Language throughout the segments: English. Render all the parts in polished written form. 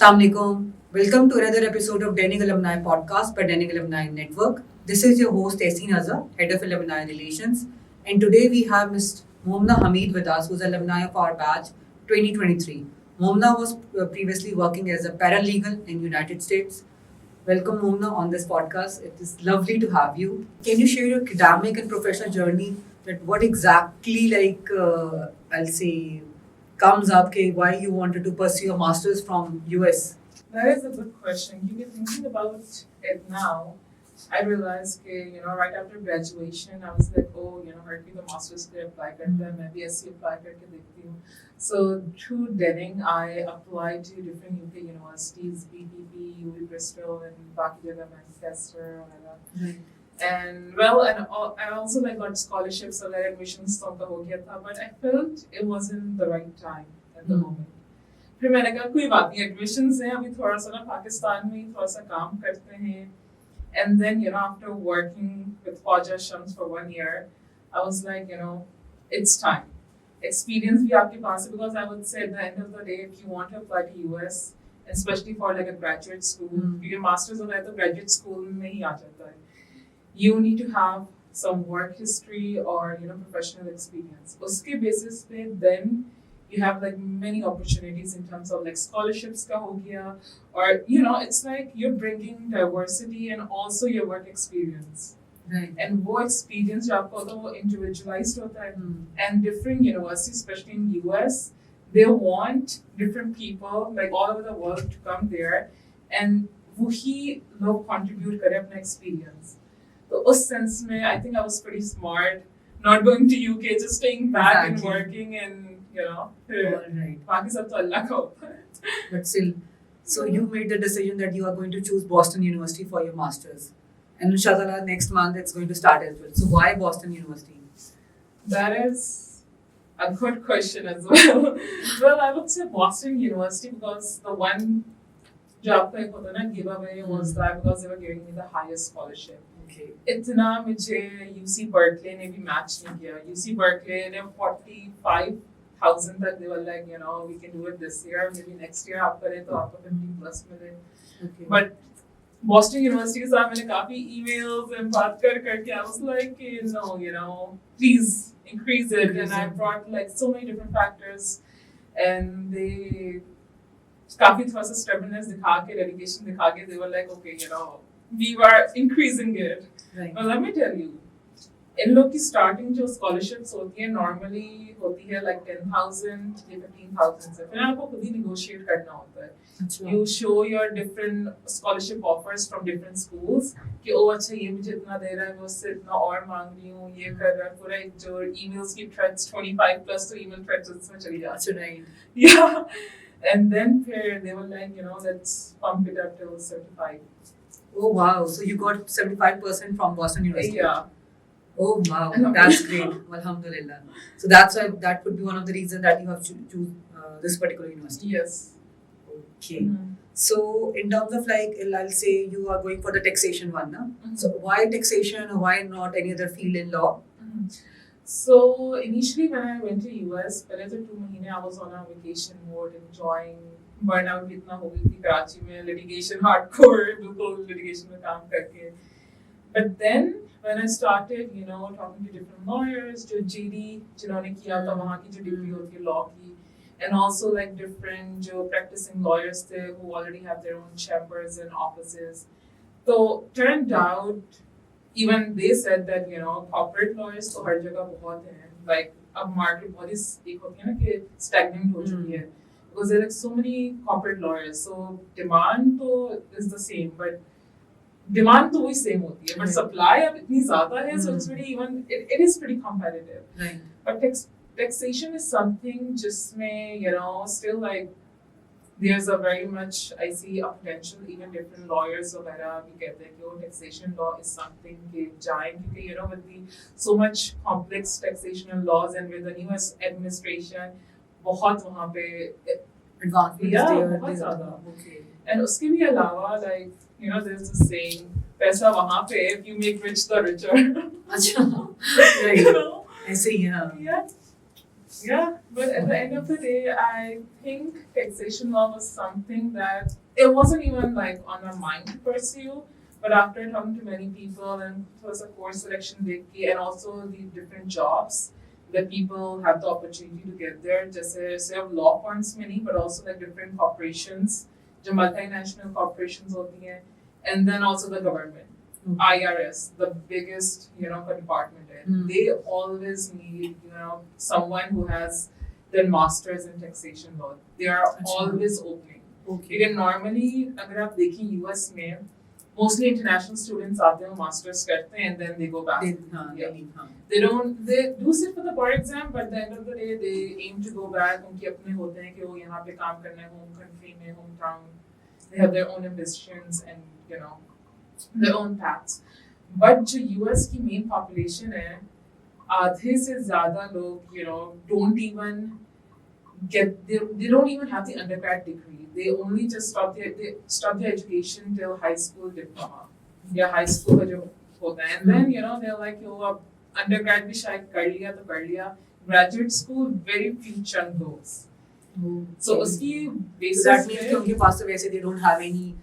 Assalamualaikum. Welcome to another episode of Dainik Alumni Podcast by Dainik Alumni Network. This is your host Tehseen Azhar, Head of Alumni Relations. And today we have Ms. Momna Hamid with us, who's alumni of our batch 2023. Momna was previously working as a paralegal in United States. Welcome, Momna, on this podcast. It is lovely to have you. Can you share your academic and professional journey? That what exactly, I'll say, comes up? Why you wanted to pursue a master's from US? That is a good question. You get thinking about it now. I realized कि right after graduation I was like हर की तो masters के लिए apply करता है मैं भी ऐसे apply करके देखती हूँ. So through Denning I applied to different UK universities, BPP, UW Bristol and बाकी जगह Manchester वगैरह. And I also got scholarships और admissions तो उनका हो गया था, but I felt it wasn't the right time at the moment. फिर मैंने कहा कोई बात नहीं एडमिशंस हैं अभी थोड़ा सा ना पाकिस्तान में थोड़ा सा काम करते हैं. And then after working with Fauja Shams for 1 year I was like it's time. Experience भी आपके पास है, because I would say at the end of the day if you want to apply to US especially for like a graduate school क्योंकि masters होता है तो graduate school में ही आ जाता है, you need to have some work history or professional experience. उसके basis पे then you have like many opportunities in terms of like scholarships ka ho gaya, or it's like you're bringing diversity and also your work experience. Right. And wo experience jo aapko hota wo individualized hota hai. And different universities especially in US they want different people like all over the world to come there and वही लोग contribute करें अपना experience. तो उस sense में I think I was pretty smart not going to UK, just staying back and working and बाकी सब तो अल्लाह का होता है. But still, so you made the decision that you are going to choose Boston University for your masters, and inshallah next month it's going to start as well. So why Boston University? That is a good question as well. Well, I would say Boston University because the one job का एक होता है ना giveaway was that because they were giving me the highest scholarship. Okay. इतना मुझे UC Berkeley ने भी match नहीं किया. UC Berkeley ने 45,000 तक they were like we can do it this year, maybe next year आप करें तो आपको 50 plus मिले. Okay. But Boston University के साथ मैंने काफी emails and बात करके I was like please increase it, and I brought like so many different factors and they काफी थोड़ा सा stubbornness दिखा के dedication दिखा के they were like okay we were increasing it. Right. But let me tell you, इन लोग की starting जो scholarships होती है normally होती है like 10,000 या 15,000 से, फिर आपको खुद ही negotiate करना होता है. You show your different scholarship offers from different schools कि अच्छा ये मुझे इतना दे रहा है मैं उससे इतना और मांग रही हूँ ये कर रहा है, पूरा एक जो emails की threads 25 plus तो email threads उसमें चली जाती है. Yeah. And then they were like let's pump it up till 75. Oh wow! So you got 75% from Boston University. Yeah. Oh wow, that's great. Alhamdulillah. So that's why that would be one of the reasons that you have to choose this particular university. Yes. Okay. So in terms of I'll say you are going for the taxation one, na? So why taxation? Why not any other field in law? So initially when I went to US, पहले तो 2 महीने I was on a vacation mode, enjoying. Burnout भी इतना हो गई थी कराची में, litigation hardcore, बिल्कुल litigation में काम करके. But then when I started talking to different lawyers, जो JD जिन्होंने किया था वहाँ की जो degree होती है law की, and also like different जो practicing lawyers थे who already have their own chambers and offices. So turned out even they said that corporate lawyers तो हर जगह बहुत हैं, like अब market बहुत ही एक होती है ना कि stagnant हो चुकी है. Because there are like so many corporate lawyers, so demand तो is the same, but demand तो वही same होती है, but supply अब इतनी ज़्यादा है, so it's really it is pretty competitive. Right. But taxation is something जिसमें still like there's a very much I see a potential, even different lawyers वगैरह भी कहते हैं कि taxation law is something कि जाएं क्योंकि with the so much complex taxation laws and with the new administration बहुत वहाँ पे advancement बहुत ज़्यादा. Okay. And उसके भी अलावा like there's a saying पैसा वहाँ पे if you make rich the richer. अच्छा. Right. ऐसे ही है. Yeah. Yeah, but at the end of the day, I think taxation law was something that it wasn't even like on my mind to pursue. But after talking to many people and plus of course selection wiki and also the different jobs that people have the opportunity to get there, just say of law firms many, but also like different corporations, जो multinational corporations होती हैं, and then also the government. IRS, the biggest, compartment in. They always need, someone who has their masters in taxation law. They are अच्छा. always opening. Okay. लेकिन normally अगर आप देखें US में mostly international students आते हैं masters करते हैं and then they go back. They leave, हाँ. They do sit for the bar exam, but at the end of the day they aim to go back. उनके अपने होते हैं कि वो यहाँ पे काम करना है home country में hometown. They have their own ambitions and their own paths. But जो US की main population है, आधे से ज़्यादा लोग don't even they don't even have the undergrad degree. They only just stop their education till high school diploma. Yeah, high school का जो होता है. And then they're like अब undergrad भी शायद कर लिया तो कर लिया. Graduate school very few chunk goes. So उसकी basis that means कि उनके पास तो वैसे they don't have any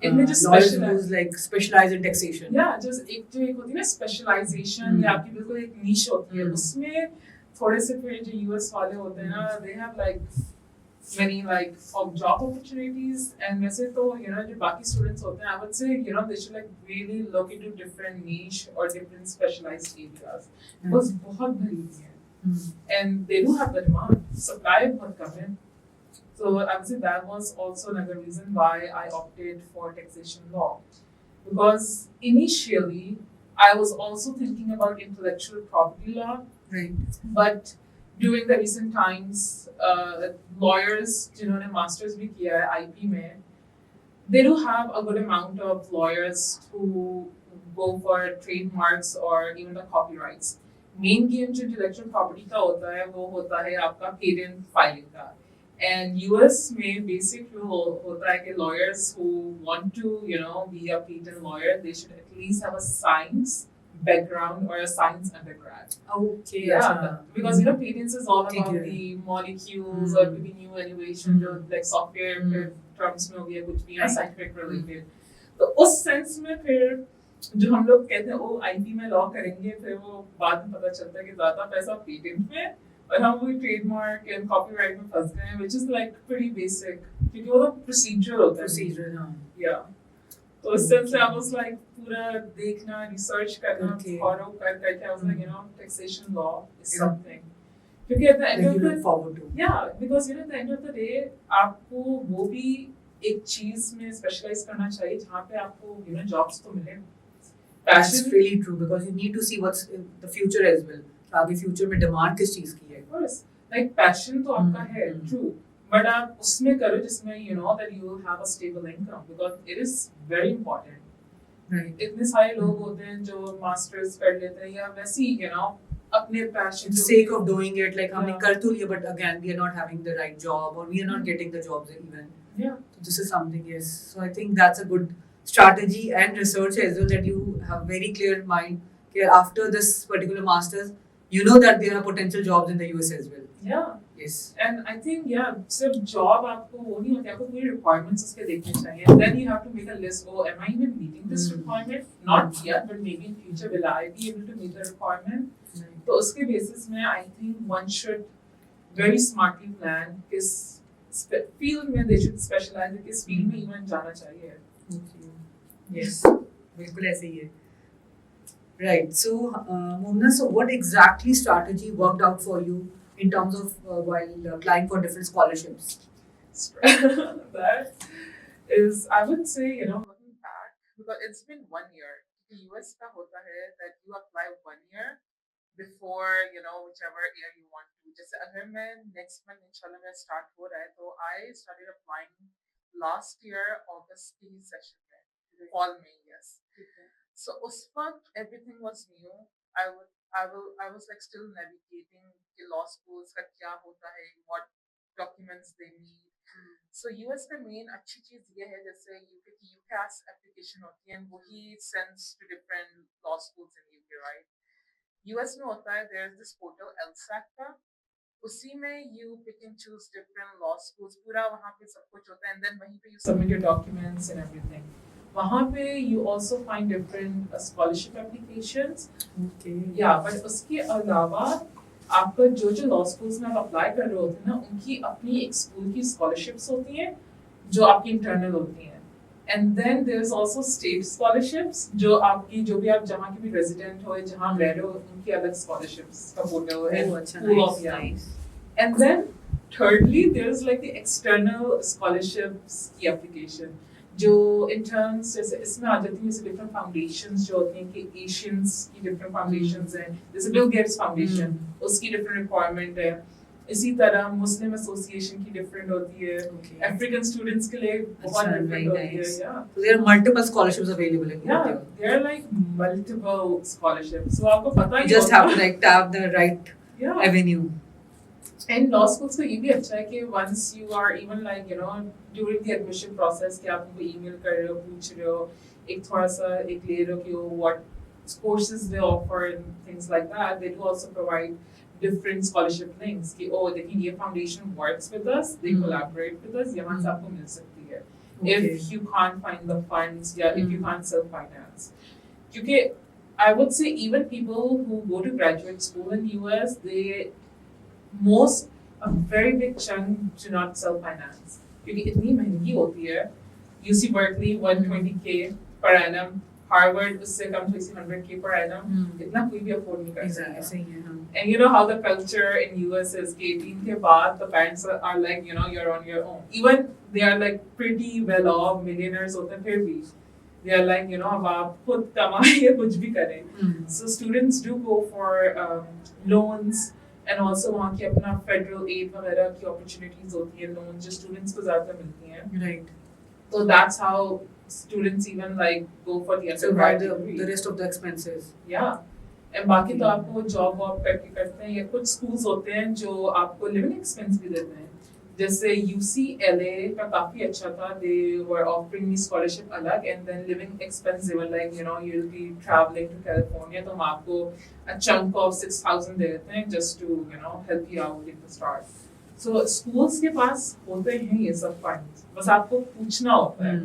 इनमें just lawyers who's like specialize in taxation. Yeah, just एक होती है ना specialization या आपकी बिल्कुल एक niche होती है. उसमें थोड़े से फिर जो US वाले होते हैं ना, they have like many like job opportunities and वैसे तो जो बाकी students होते हैं, I would say they should like really look into different niche or different specialized areas. because बहुत भरी है. And they do have the demand. Supply बहुत कम है. So I would say that was also another reason why I opted for taxation law. Because initially I was also thinking about intellectual property law. Right. But during the recent times, lawyers जिन्होंने masters भी किया है IP में, they do have a good amount of lawyers who go for trademarks or even the copyrights. Main game जो intellectual property का होता है वो होता है आपका patent filing का. And US में basic rule होता है कि lawyers who want to be a patent lawyer, they should at least have a science background or a science undergrad. Okay. Yeah, because patents is all about the molecules or maybe new innovation, like software terms में हो गया कुछ भी scientific related. तो उस sense में फिर जो हम लोग कहते हैं वो IP में लॉ करेंगे, फिर वो बाद में पता चलता है कि ज़्यादा पैसा पेटेंट में और हम वो ट्रेडमार्क एंड कॉपीराइट में फंस गए, which is like pretty basic क्योंकि वो तो procedural होता है. Procedural, हाँ. Yeah. तो उस sense से I was like पूरा देखना, research करना, follow करके I was like taxation law is something. क्योंकि at the end of the forward to. Yeah, because at the end of the day आपको वो भी एक चीज में specialize करना चाहिए जहाँ पे आपको jobs तो मिले. That's really true because you need to see what's in the future as well. आगे future में demand किस चीज की है? Of course, like passion तो आपका है, true. But आप उसमें करो जिसमें that you will have a stable income because it is very important. Right. इतने सारे लोग होते हैं जो masters कर लेते हैं या वैसे ही अपने passion. For the sake of doing it, like हमने कर तो लिया, but again we are not having the right job or we are not getting the jobs even. Yeah. So this is something, yes. So I think that's a good strategy and research as well that you have very clear mind. Okay, after this particular masters, you know that there are potential jobs in the US as well. Yeah. Yes. And I think सिर्फ job आपको वो नहीं होती, आपको पूरी requirements उसके देखने चाहिए. And then you have to make a list. Oh, am I even meeting this requirement? Not yet, but maybe in future will I be able to meet the requirement? तो उसके basis में I think one should very smartly plan किस field में they should specialize, किस field में even जाना चाहिए. Okay. Yes. बिल्कुल ऐसे ही है. Right. So, Momna, so what exactly strategy worked out for you in terms of while applying for different scholarships? That is, I would say, looking back, because it's been 1 year. The US का होता है that you apply 1 year before, whichever year you want to. जैसे अगर मैं next month इंशाल्लाह मेरा start हो रहा है, तो I started applying last year August की session में, fall में, yes. So उस वक्त everything was new. I was like still navigating the law schools का क्या होता है, what documents they need. So US में main अच्छी चीज ये है जैसे UK की UCAS application होती है and वही sends to different law schools in UK, right? US में होता है there is this portal LSAT का उसी में you pick and choose different law schools, पूरा वहाँ पे सब कुछ होता है, and then वहीं पे you submit your documents and everything. वहाँ पे you also find different scholarship applications. Okay. Yeah, but उसके अलावा आपका जो जो law schools में आप apply कर रहे होते हैं ना, उनकी अपनी एक school की scholarships होती हैं, जो आपकी internal होती हैं. And then there's also state scholarships, जो आपकी जो भी आप जहाँ की भी resident हो या जहाँ आप रह रहे हो, उनकी अलग scholarships का portal है. Oh, अच्छा, Pool nice, of, yeah. nice. And then thirdly, there's like the external scholarships की application, जो interns जैसे इसमें आ जाती हैं, जैसे different foundations जो होती हैं कि Asians की different foundations हैं, जैसे Bill Gates Foundation, उसकी different requirement है. इसी तरह मुस्लिम एसोसिएशन की डिफरेंट होती है, अफ्रीकन स्टूडेंट्स के लिए बहुत डिफरेंट होती है. So there are multiple scholarships available in India. There are like multiple scholarships, so आपको पता ही You just have to like tap the right avenue. And law schools का ये भी अच्छा है कि once you are even like during the admission process कि आप उनको email कर रहे हो, पूछ रहे हो, एक थोड़ा सा एक ले रहे हो कि what courses they offer and things like that, they do also provide different scholarship links कि देखिए ये foundation works with us, they collaborate with us, यहाँ से आपको मिल सकती है. If you can't find the funds, if you can't self-finance. क्योंकि I would say even people who go to graduate school in US, a very big chunk do not self-finance. क्योंकि इतनी महंगी होती है. UC Berkeley 120K per annum, Harvard उससे कम 100K per annum. इतना कोई भी afford नहीं कर सकता. And you know how the culture in US is, 18 के बाद the parents are like, you're on your own. Even they are like pretty well off, millionaires होते हैं फिर भी. They are like, अब आप खुद कमाएं या कुछ भी करें. So students do go for loans, and also वहाँ की अपना federal aid वगैरह की opportunities होती हैं, loans जो students को ज़्यादा मिलती हैं. Right. So that's how students even like go for the undergraduate degree. The rest of the expenses. Yeah. And बाकी तो आपको जॉब वॉब करके करते हैं, या कुछ स्कूल्स होते हैं जो आपको लिविंग एक्सपेंस भी देते हैं. जैसे UCLA का काफी अच्छा था, they were offering me scholarship अलग, and then living expense they were like, you'll be traveling to California, तो हम आपको a chunk of 6,000 दे देते हैं just to help you out in the start. So schools के पास होते हैं ये सब funds, बस आपको पूछना होता है,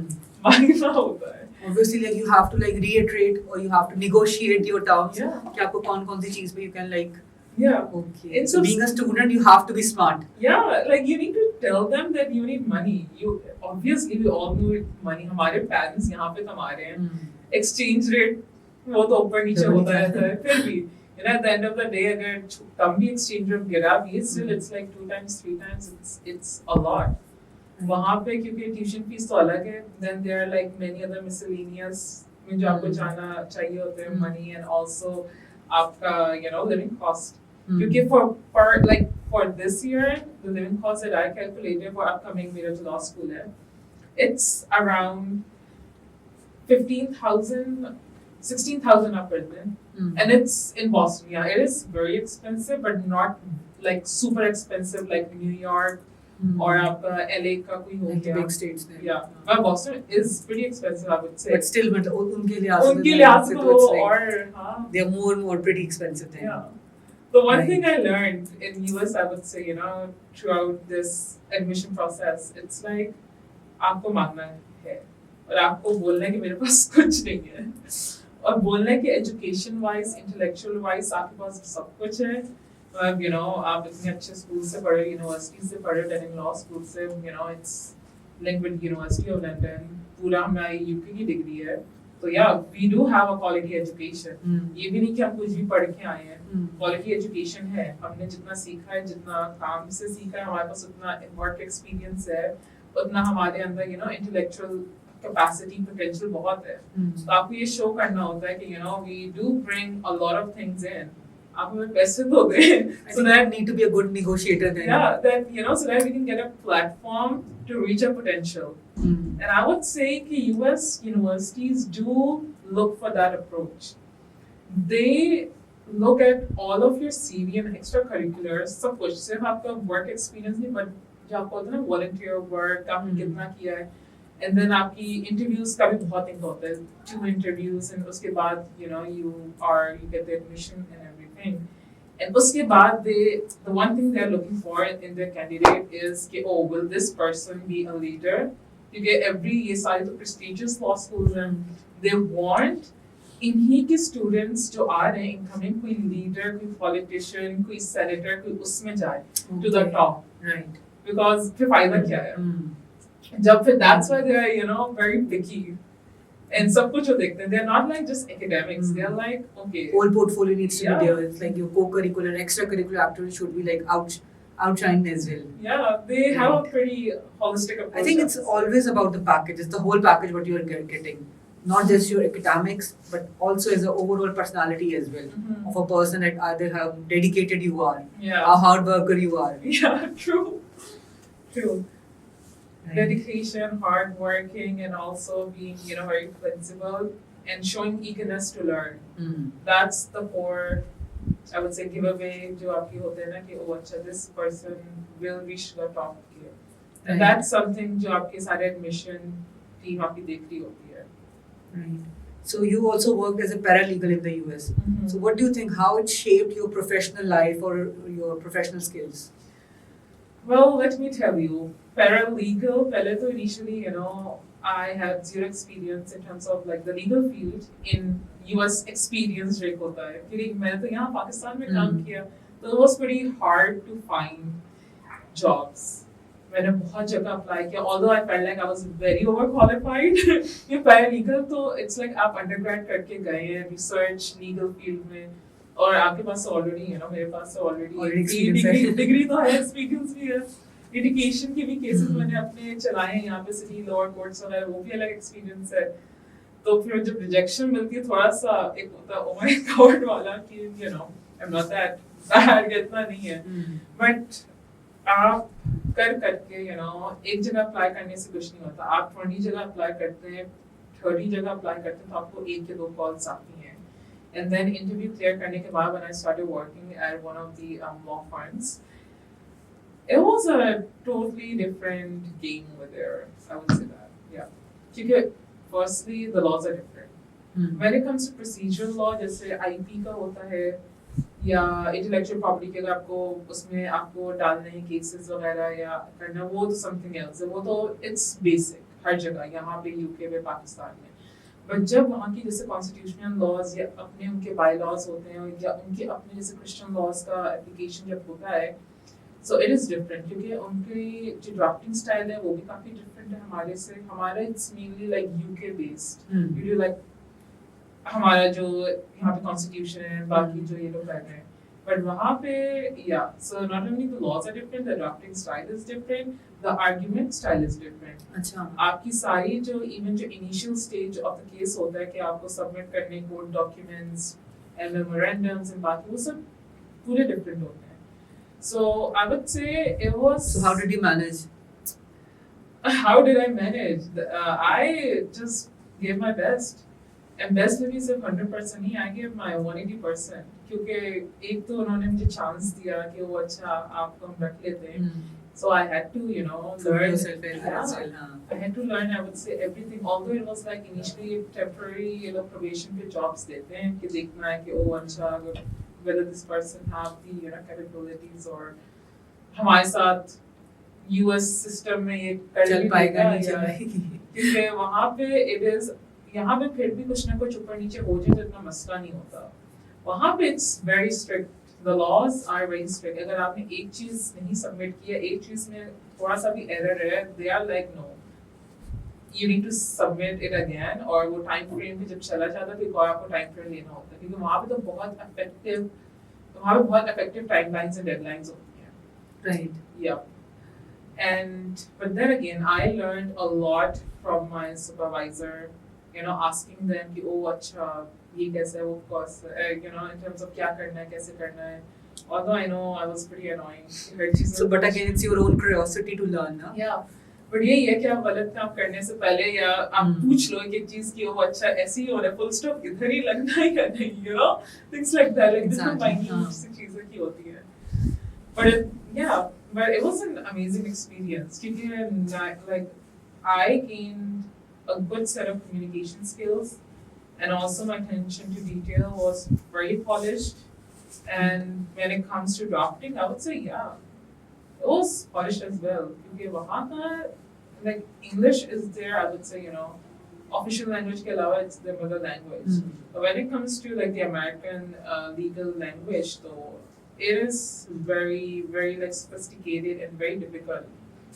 मांगना होता है. Obviously, like you have to like reiterate or you have to negotiate your terms. Yeah. कि आपको कौन-कौन सी चीज पे you can like. Yeah. Okay. So being a student, you have to be smart. Yeah, like you need to tell them that you need money. Obviously we all need money. हमारे parents यहाँ पे कमा रहे हैं. Exchange rate वो तो ऊपर नीचे होता रहता है. फिर भी, at the end of the day, अगर कम भी exchange rate गिरा भी, still it's like 2 times, 3 times. It's a lot. वहाँ पे क्योंकि tuition fees तो अलग है. Then there are like many other miscellaneous में जो आपको जाना चाहिए होते हैं, money, and also आपका living cost. क्योंकि for this year, the living cost that I calculated for upcoming मेरा जो law school है, it's around 15,000, 16,000 up per then. And it's in Boston. Yeah, it is very expensive, but not like super expensive like New York or LA का कोई हो Like the गया. big states there. Yeah, but Boston is pretty expensive, I would say. But still, मतलब उनके उनके लिहाज से तो तो it's like और हाँ. they are more and more pretty expensive then. Yeah. The one Right. thing I learned in US, I would say, throughout this admission process, it's like आपको मांगना है और आपको बोलना है कि मेरे पास कुछ नहीं है, और बोलना है कि education wise, intellectual wise आपके पास सब कुछ है. आप इतने अच्छे स्कूल से पढ़े, यूनिवर्सिटी से पढ़े, डेनिंग लॉ स्कूल से, it's linked with University of London, पूरा हमारी UK की डिग्री है. तो we do have a quality education. ये भी नहीं कि हम कुछ भी पढ़ के आए हैं. Quality education है, हमने जितना सीखा है, जितना काम से सीखा है, हमारे पास उतना work experience है, उतना हमारे अंदर intellectual capacity potential बहुत है. तो आपको ये show करना होता है कि we do bring a lot of things in. आप हमें पैसे दो दे, so that need to be a good negotiator then. Yeah, that so that we can get a platform to reach our potential. And I would say that US universities do look for that approach. They look at all of your CV and extracurriculars, सब कुछ, सिर्फ आपका work experience नहीं, but जो आपको होता है ना volunteer work, आपने कितना किया है, and then आपकी interviews का भी बहुत इम्पोर्टेंट होता है, 2 interviews, and उसके बाद you get the admission and everything. And उसके बाद the one thing they're looking for in their candidate is कि oh will this person be a leader? क्योंकि every ये सारी तो prestigious law schools हैं, they want इन्हीं के students जो आ रहे हैं incoming कोई leader, कोई politician, कोई senator, कोई उसमें जाए to the top, Right. because फिर फायदा क्या है? जब फिर that's why they are very picky. And सब कुछ वो देखते हैं. They're not like just academics. They're like, okay. Whole portfolio needs to Yeah. be there. It's like your co-curricular, extracurricular activities should be like outshine as well. Yeah, they have a pretty holistic approach. I think it's always about the package. It's the whole package what you're getting, not just your academics, but also as an overall personality as well Mhm. of a person that either how dedicated you are, Yeah. how hard worker you are. Yeah, true. Right. Dedication, hard working, and also being, very flexible and showing eagerness to learn. Mm. That's the core, I would say, giveaway जो आपकी होते हैं ना कि oh अच्छा this person will reach the top here. Right. And that's something जो आपके सारे admission team आपकी देख रही होती है. Right. So you also worked as a paralegal in the US. Mhm. So what do you think? How it shaped your professional life or your professional skills? Well, let me tell you, paralegal, pehle to initially, I had zero experience in terms of like the legal field in US experience जो एक होता है क्योंकि मैंने तो यहाँ पाकिस्तान में काम किया तो it was pretty hard to find jobs. मैंने बहुत जगह अप्लाई किया although I felt like I was very overqualified. ये paralegal तो it's like आप undergrad करके गए हैं research legal field में और आपके पास ऑलरेडी मेरे पास ऑलरेडी डिग्री तो है एक्सपीरियंस भी है लिटिगेशन के भी केसेस मैंने अपने चलाए हैं यहाँ पे सिटी लोअर कोर्ट्स वगैरह वो भी अलग एक्सपीरियंस है तो फिर जब रिजेक्शन मिलती है थोड़ा सा एक होता है ओ माय गॉड वाला कि I am not that bad इतना नहीं है बट आप करके एक जगह अप्लाई करने से कुछ नहीं होता आप 20 जगह अप्लाई करते हैं 30 जगह अप्लाई करते हैं तो आपको एक या दो कॉल्स आती हैं. And then interview clear करने के बाद when I started working at one of the law firms, it was a totally different game over there. I would say that, yeah. क्योंकि firstly the laws are different. When it comes to procedural law, जैसे IP का होता है या intellectual property के अगर आपको उसमें आपको डालने हैं cases वगैरह या करना वो तो something else है वो तो it's basic हर जगह यहाँ पे UK में पाकिस्तान में. बट जब वहाँ की जैसे कॉन्स्टिट्यूशनल लॉज या अपने उनके बाई लॉज होते हैं या उनके अपने जैसे क्रिश्चियन लॉज का एप्लीकेशन जब होता है सो इट इज़ डिफरेंट क्योंकि उनकी जो ड्राफ्टिंग स्टाइल है वो भी काफ़ी डिफरेंट है हमारे से. हमारा it's mainly like UK based you like हमारा जो यहाँ पे कॉन्स्टिट्यूशन है बाकी जो ये लोग कर रहे हैं बट वहाँ पे या so not only the laws are different the drafting style is different the argument style is different. अच्छा आपकी सारी जो इवन जो initial stage of the case होता है कि आपको सबमिट करने court documents and memorandums and बाकी वो सब पूरे डिफरेंट होते हैं. So I would say it was So how did you manage? how did I manage? I just gave my best. And best में भी सिर्फ 100% नहीं, I gave my 180% क्योंकि एक तो उन्होंने मुझे चांस दिया कि वो अच्छा आपको हम रख लेते हैं. So I had to, Prove learn. yourself as well, huh? I had to learn, I would say, everything. Although it was like initially temporary, probation पे jobs देते हैं कि देखना है कि oh अच्छा whether this person have the capabilities or हमारे साथ US system में ये कर चल पाएगा नहीं या- चल पाएगी. क्योंकि वहाँ पे it is यहाँ पे फिर भी कुछ ना कुछ ऊपर नीचे हो जाए तो इतना मसला नहीं होता. वहाँ पे it's very strict. The laws are very strict. अगर आपने एक चीज नहीं सबमिट किया एक चीज में थोड़ा सा भी एरर है they are like no you need to submit it again और वो टाइम फ्रेम भी जब चला जाता है तो आपको टाइम फ्रेम लेना होता है क्योंकि वहाँ पे तो बहुत इफेक्टिव टाइमलाइंस एंड डेडलाइंस होती हैं. Right. Yeah. But then again, I learned a lot from my supervisor, asking them कि oh अच्छा ये कैसा है वो course in terms of क्या करना है कैसे करना है. Although I know I was pretty annoying. Her cheese So, but again, it's your own curiosity to learn, na? Yeah. But यही है कि आप गलत काम करने से पहले या आप पूछ लो एक चीज की वो अच्छा ऐसे ही हो रहा है फुल स्टॉप इधर ही लगना है या नहीं things like that like different Exactly, minute सी चीजें की होती है. But it was an amazing experience क्योंकि like I gained a good set of communication skills and also my attention to detail was very polished And when it comes to doctoring, I would say yeah, it was polished as well. क्योंकि वहाँ का like English is there, I would say, official language के अलावा it's their mother language. But when it comes to like the American legal language, though, it is very, very like sophisticated and very difficult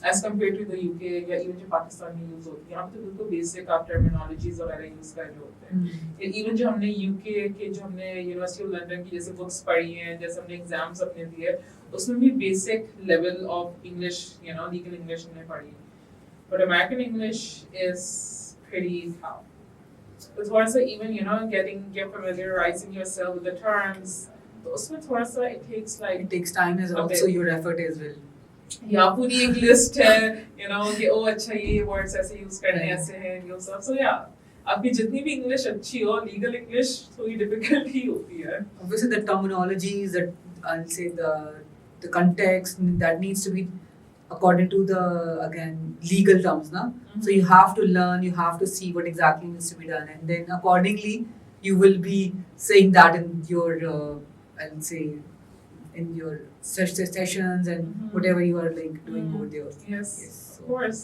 as compared to the UK या even जो पाकिस्तान में use होती है. यहाँ पे तो बिल्कुल basic आप terminologies वगैरह use कर रहे होते हैं. Even जो हमने UK के जो हमने University of London की जैसे books पढ़ी हैं, जैसे हमने exams अपने दिए, उसमें भी basic level of English, legal English हमने पढ़ी. But American English is pretty tough. But थोड़ा सा even get familiarizing yourself with the terms, तो उसमें थोड़ा सा it takes like it takes time as also your effort as well. या पूरी एक लिस्ट है कि ओ अच्छा ये वर्ड्स ऐसे यूज करने ऐसे हैं ये सब. सो या आपकी जितनी भी इंग्लिश अच्छी हो, लीगल इंग्लिश थोड़ी डिफिकल्ट ही होती है. Obviously the terminologies, that I'll say the context that needs to be according to the again legal terms, na. So you have to learn, you have to see what exactly needs to be done, and then accordingly you will be saying that in your I'll say in your sessions and whatever you are like doing over there. Yes, so. of course.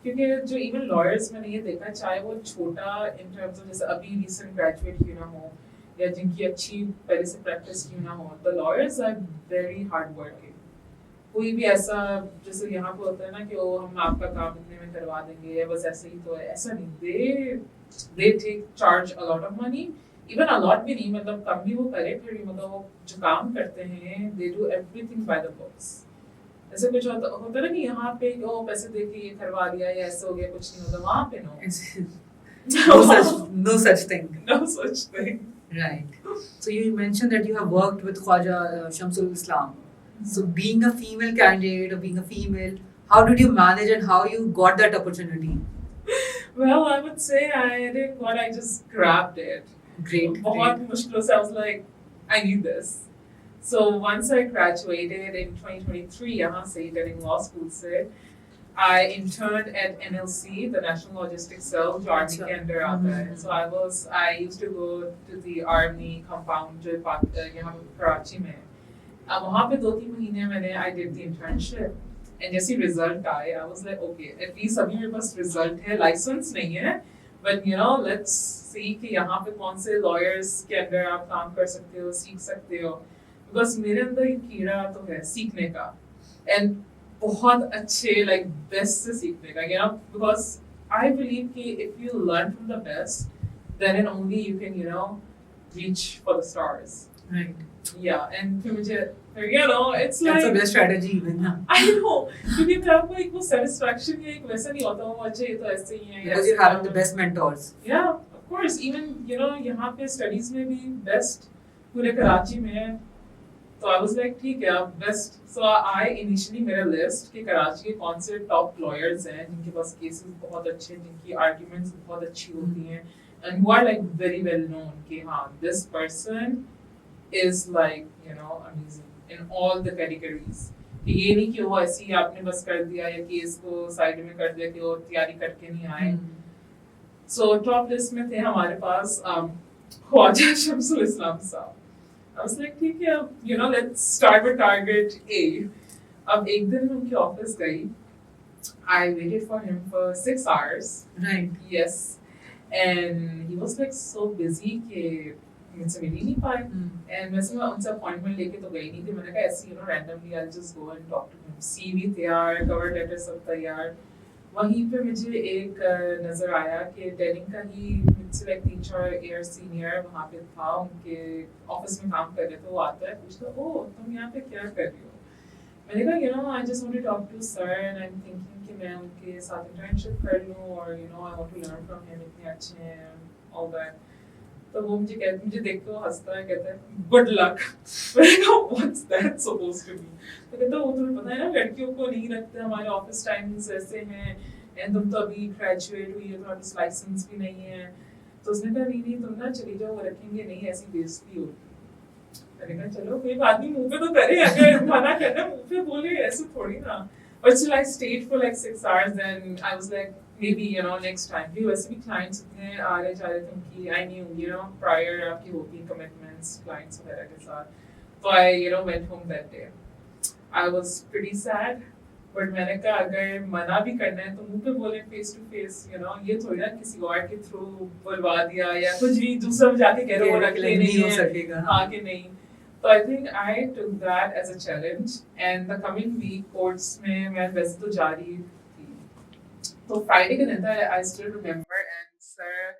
क्योंकि जो even lawyers मैंने ये देखा, चाहे वो छोटा in terms of जैसे अभी recent graduate क्यों ना हो या जिनकी अच्छी पहले से practice क्यों ना हो, the lawyers are very hard working. कोई भी ऐसा जैसे यहाँ पे होता है ना कि ओ हम आपका काम इतने में करवा देंगे बस ऐसे ही, तो है ऐसा नहीं. they take charge a lot of money. Even a lot भी नहीं, मतलब कम भी वो करे, फिर मतलब वो जो काम करते हैं they do everything by the books. ऐसे कुछ होता ना कि यहाँ पे ओ पैसे दे के ये करवा दिया या ऐसे हो गया, कुछ नहीं होता. वहाँ पे no such thing. No such thing. Right. So you mentioned that you have worked with Khwaja Shamsul Islam. So being a female candidate or being a female, how did you manage and how you got that opportunity? Well, I would say I didn't got, I just grabbed it. Great. बहुत मुश्किलों से I was like, I need this. So once I graduated in 2023, यहाँ से Reading Law School से, I interned at NLC, the National Logistics Cell, जो Army के अंदर आता है. So I used to go to the Army compound जो यहाँ कराची में है. अब वहाँ पे 2-3 महीने मैंने I did the internship. And जैसे रिजल्ट आए, I was like, okay, at least अभी मेरे पास रिजल्ट है, लाइसेंस नहीं है, but let's see कि यहाँ पे कौन से lawyers के अंदर आप काम कर सकते हो, सीख सकते हो. Because मेरे अंदर एक कीड़ा तो है सीखने का, and बहुत अच्छे like best से सीखने का, because I believe कि if you learn from the best, then and only you can reach for the stars. Right. Yeah, and फिर मुझे it's like that's the best strategy even. I know, क्योंकि फिर आपको एक वो satisfaction या एक वैसा नहीं होता, वो अच्छा ये तो ऐसे ही है. Because you're having the best mentors. Yeah, of course. Even यहाँ पे studies में भी best पूरे कराची में है. So I was like ठीक है अब best. So I initially made a list कि कराची के कौन से top lawyers हैं जिनके पास cases बहुत अच्छे हैं, जिनकी arguments बहुत अच्छी होती हैं, and who are like very well known कि हाँ this person is like amazing in all the categories. कि ये नहीं कि वो ऐसे ही आपने बस कर दिया या केस को साइड में कर दिया कि वो तैयारी करके नहीं आए. So top list में थे हमारे पास ख्वाजा शम्सुल इस्लाम साहब. I was like ठीक है अब let's start with target A. अब एक दिन मैं उनके ऑफिस गई. I waited for him for 6 hours. Right. Yes. And he was like so busy कि मुझसे मिल ही नहीं पाए. And वैसे मैं उनसे अपॉइंटमेंट लेके तो गई नहीं थी. मैंने कहा ऐसे randomly I'll just go and talk to him. CV तैयार, cover letter सब तैयार. वहीं पे मुझे एक नजर आया कि डेनिंग का ही मुझसे like 3-4 year senior वहाँ पे था, उनके ऑफिस में काम कर रहे थे. वो आता है पूछता ओह तुम यहाँ पे क्या कर रही हो. मैंने कहा I just want to talk to sir and I'm thinking कि मैं उनके साथ internship कर लूँ और I want to learn from him, इतने अच्छे हैं all that. तो वो मुझे देख के वो हंसता है, कहता है गुड लक. मैंने कहा what's that supposed to be. तो कहता है वो तुम्हें पता है ना लड़कियों को नहीं रखते, हमारे ऑफिस टाइमिंग्स ऐसे हैं एंड तुम तो अभी ग्रेजुएट हुई हो, तुम्हारे पास लाइसेंस भी नहीं है. तो उसने कहा नहीं तुम ना चली जाओ, वो रखेंगे नहीं, ऐसी बेइज्जती होगी. मैंने कहा चलो कोई बात नहीं, मुंह पे तो करे, अगर मना करना मुंह पे बोले, ऐसे थोड़ी ना. But still I stayed for like 6 hours and I was like maybe next time. भी वैसे भी clients इतने आ रहे जा रहे थे कि I knew prior आपकी होती commitments clients वगैरह के साथ. So I went home that day. I was pretty sad. But मैंने कहा अगर मना भी करना है तो मुंह पे बोले फेस टू फेस ये थोड़ी ना किसी और के थ्रू बुलवा दिया या कुछ भी दूसरा जाके कह रहे हो रखते नहीं हो है सकेगा हाँ कि नहीं तो I think I took that as a challenge and the coming week courts में मैं वैसे तो जा रही थी तो फ्राइडे के दिन था I still remember and sir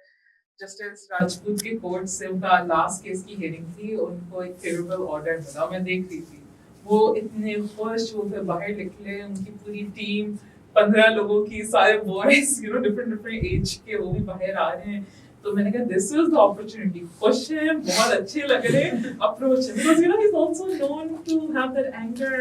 justice Rajput के कोर्ट से उनका लास्ट केस की हियरिंग थी उनको एक फेवरेबल ऑर्डर मिला मैं देख रही थी वो इतने खुश वो फिर बाहर निकले उनकी पूरी टीम 15 लोगों की सारे बॉयज डिफरेंट डिफरेंट एज के वो भी बाहर आ रहे हैं तो मैंने कहा दिस इज द अपॉर्चुनिटी खुश है बहुत अच्छे लग रहे approach because he is also known to have that anger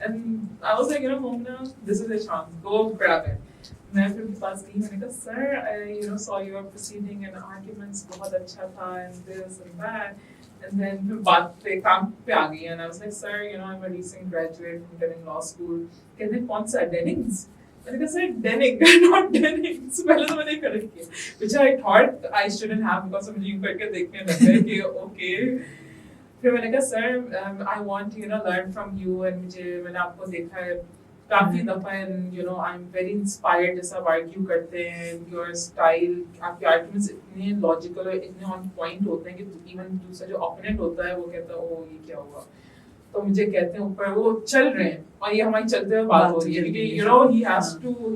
and I was like मोमना this is a chance go grab it मैं फिर उनके पास गई मैंने कहा sir I saw your proceeding and arguments बहुत अच्छा था and this and that And then फिर बात पे काम पे आ गई and I was like sir I'm a recent graduate from Denning Law School कहते हैं कौन सा Dennings मैंने कहा सर Denning not Dennings पहले तो मैंने कर किया which I thought I shouldn't have because मुझे यूं करके देखने लगा कि okay फिर मैंने कहा sir I want to learn from you and मैंने आपको देखा है काफी दफा and I am very inspired जैसा आप आर्ग्यू करते हैं योर स्टाइल आपके आर्गुमेंट्स इतने लॉजिकल और इतने ऑन पॉइंट होते हैं कि इवन दूसरा जो ओपोनेंट होता है वो कहता है ओ ये क्या हुआ तो मुझे कहते हैं ऊपर वो चल रहे हैं और ये हमारी चलते हुए बात हो रही है क्योंकि